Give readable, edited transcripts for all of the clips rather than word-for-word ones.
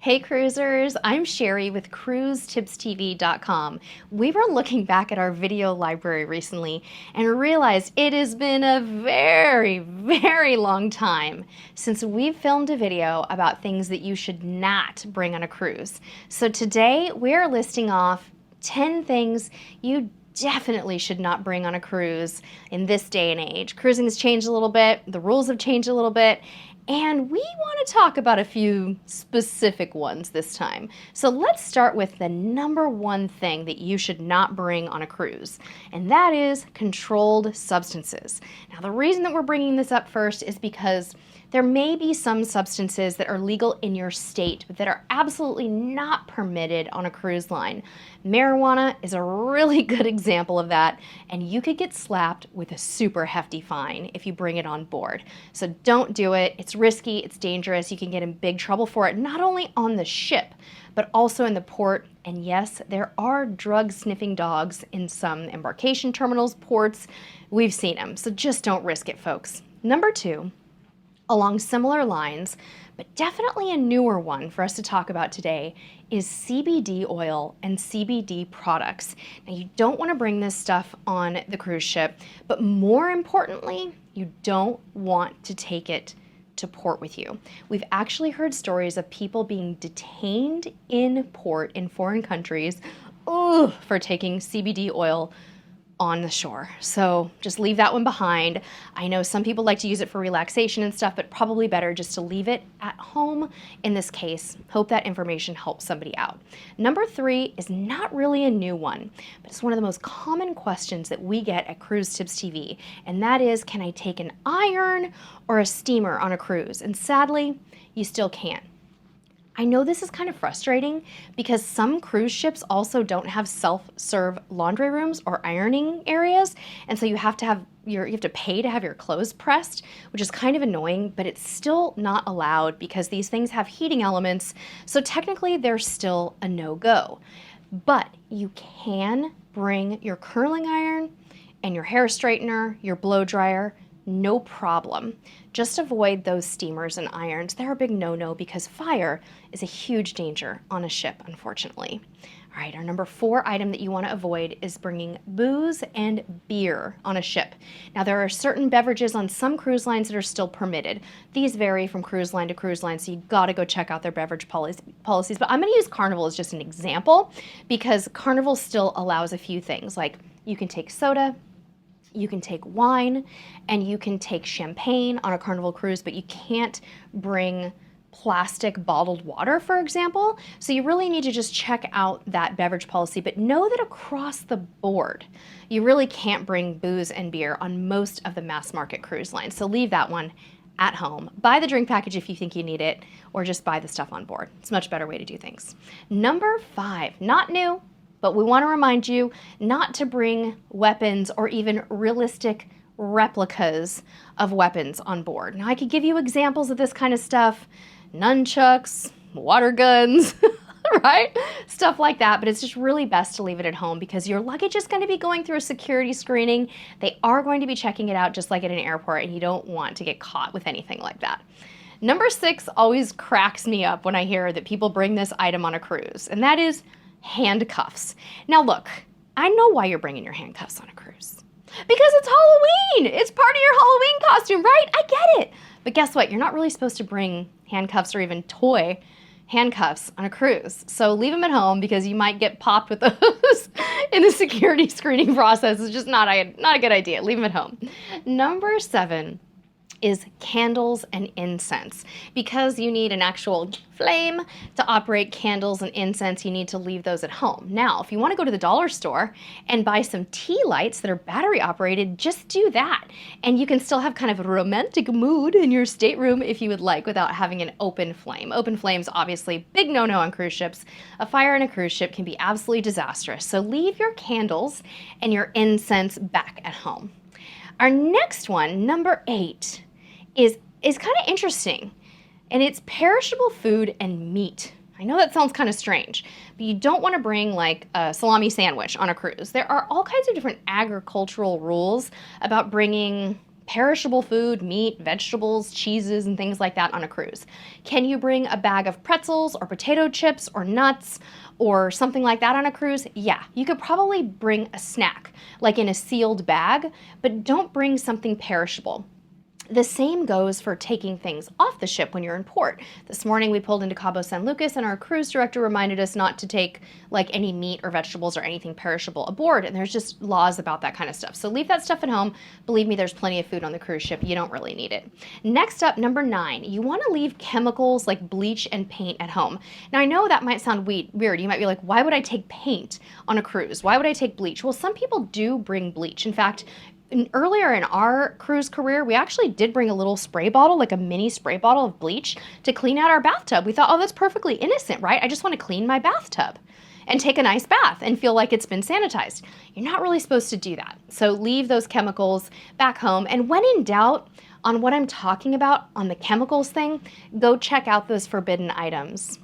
Hey cruisers, I'm Sherry with CruiseTipsTV.com. We were looking back at our video library recently and realized it has been a very long time since we've filmed a video about things that you should not bring on a cruise. So today we're listing off 10 things you definitely should not bring on a cruise in this day and age. Cruising has changed a little bit, the rules have changed a little bit, and we want to talk about a few specific ones this time. So let's start with the number one thing that you should not bring on a cruise, and that is controlled substances. Now, the reason that we're bringing this up first is because there may be some substances that are legal in your state, but that are absolutely not permitted on a cruise line. Marijuana is a really good example of that, and you could get slapped with a super hefty fine if you bring it on board. So don't do it. It's risky, it's dangerous, you can get in big trouble for it, not only on the ship, but also in the port. And yes, there are drug-sniffing dogs in some embarkation terminals, ports. We've seen them, so just don't risk it, folks. Number two, along similar lines, but definitely a newer one for us to talk about today, is CBD oil and CBD products. Now, you don't want to bring this stuff on the cruise ship, but more importantly, you don't want to take it to port with you. We've actually heard stories of people being detained in port in foreign countries for taking CBD oil on the shore. So just leave that one behind. I know some people like to use it for relaxation and stuff, but probably better just to leave it at home in this case. Hope that information helps somebody out. Number three is not really a new one, but it's one of the most common questions that we get at Cruise Tips TV, and that is, can I take an iron or a steamer on a cruise? And sadly, you still can't. I know this is kind of frustrating because some cruise ships also don't have self-serve laundry rooms or ironing areas, and so you have to pay to have your clothes pressed, which is kind of annoying, but it's still not allowed because these things have heating elements, so technically they're still a no-go. But you can bring your curling iron and your hair straightener, your blow dryer, no problem. Just avoid those steamers and irons. They're a big no-no because fire is a huge danger on a ship, unfortunately. All right, our number four item that you want to avoid is bringing booze and beer on a ship. Now, there are certain beverages on some cruise lines that are still permitted. These vary from cruise line to cruise line, so you gotta go check out their beverage policies. But I'm gonna use Carnival as just an example because Carnival still allows a few things, like you can take soda, you can take wine, and you can take champagne on a Carnival cruise, but you can't bring plastic bottled water, for example. So you really need to just check out that beverage policy, but know that across the board, you really can't bring booze and beer on most of the mass market cruise lines. So leave that one at home. Buy the drink package if you think you need it, or just buy the stuff on board. It's a much better way to do things. Number five, not new, but we want to remind you not to bring weapons or even realistic replicas of weapons on board. Now, I could give you examples of this kind of stuff, nunchucks, water guns, right? Stuff like that, but it's just really best to leave it at home because your luggage is going to be going through a security screening. They are going to be checking it out just like at an airport, and you don't want to get caught with anything like that. Number six always cracks me up when I hear that people bring this item on a cruise, and that is handcuffs. Now look, I know why you're bringing your handcuffs on a cruise. Because it's Halloween! It's part of your Halloween costume, right? I get it. But guess what? You're not really supposed to bring handcuffs or even toy handcuffs on a cruise. So leave them at home because you might get popped with those in the security screening process. It's just not a good idea. Leave them at home. Number seven is candles and incense. Because you need an actual flame to operate candles and incense, you need to leave those at home. Now, if you want to go to the dollar store and buy some tea lights that are battery operated, just do that. And you can still have kind of a romantic mood in your stateroom if you would like without having an open flame. Open flames, obviously, big no-no on cruise ships. A fire in a cruise ship can be absolutely disastrous. So leave your candles and your incense back at home. Our next one, number eight, is kind of interesting, and it's perishable food and meat. I know that sounds kind of strange, but you don't want to bring like a salami sandwich on a cruise. There are all kinds of different agricultural rules about bringing perishable food, meat, vegetables, cheeses, and things like that on a cruise? Can you bring a bag of pretzels or potato chips or nuts or something like that on a cruise? Yeah, you could probably bring a snack, like in a sealed bag, but don't bring something perishable. The same goes for taking things off the ship when you're in port. This morning we pulled into Cabo San Lucas and our cruise director reminded us not to take like any meat or vegetables or anything perishable aboard, and there's just laws about that kind of stuff. So leave that stuff at home. Believe me, there's plenty of food on the cruise ship. You don't really need it. Next up, number 9, you want to leave chemicals like bleach and paint at home. Now I know that might sound weird. You might be like, why would I take paint on a cruise? Why would I take bleach? Well, some people do bring bleach. In fact, earlier in our cruise career, we actually did bring a little spray bottle, like a mini spray bottle of bleach to clean out our bathtub. We thought, oh, that's perfectly innocent, right? I just want to clean my bathtub and take a nice bath and feel like it's been sanitized. You're not really supposed to do that. So leave those chemicals back home. And when in doubt on what I'm talking about on the chemicals thing, go check out those forbidden items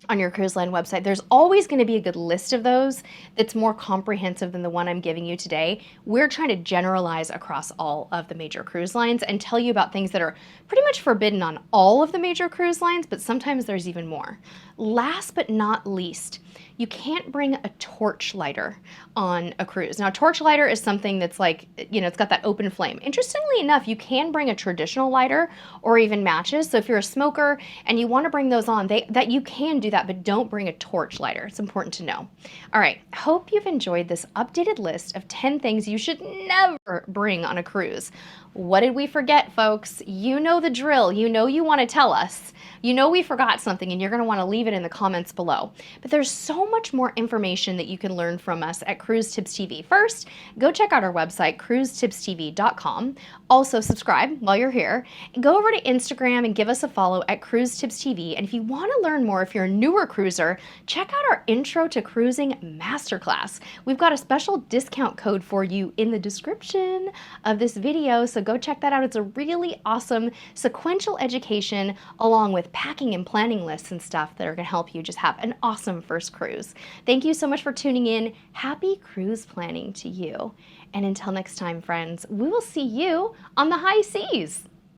on your cruise line website. There's always going to be a good list of those that's more comprehensive than the one I'm giving you today. We're trying to generalize across all of the major cruise lines and tell you about things that are pretty much forbidden on all of the major cruise lines, but sometimes there's even more. Last but not least, you can't bring a torch lighter on a cruise. Now, a torch lighter is something that's like, it's got that open flame. Interestingly enough, you can bring a traditional lighter or even matches. So if you're a smoker and you want to bring those on, that you can do that, but don't bring a torch lighter. It's important to know. All right, hope you've enjoyed this updated list of 10 things you should never bring on a cruise. What did we forget, folks? You know the drill. You know you want to tell us. You know we forgot something and you're going to want to leave it in the comments below. But there's so much more information that you can learn from us at Cruise Tips TV. First, go check out our website, cruisetipstv.com. Also, subscribe while you're here. Go over to Instagram and give us a follow at Cruise Tips TV. And if you want to learn more, if you're a newer cruiser, check out our Intro to Cruising Masterclass. We've got a special discount code for you in the description of this video, so go check that out. It's a really awesome sequential education along with packing and planning lists and stuff that are going to help you just have an awesome first cruise. Thank you so much for tuning in. Happy cruise planning to you. And until next time, friends, we will see you on the high seas.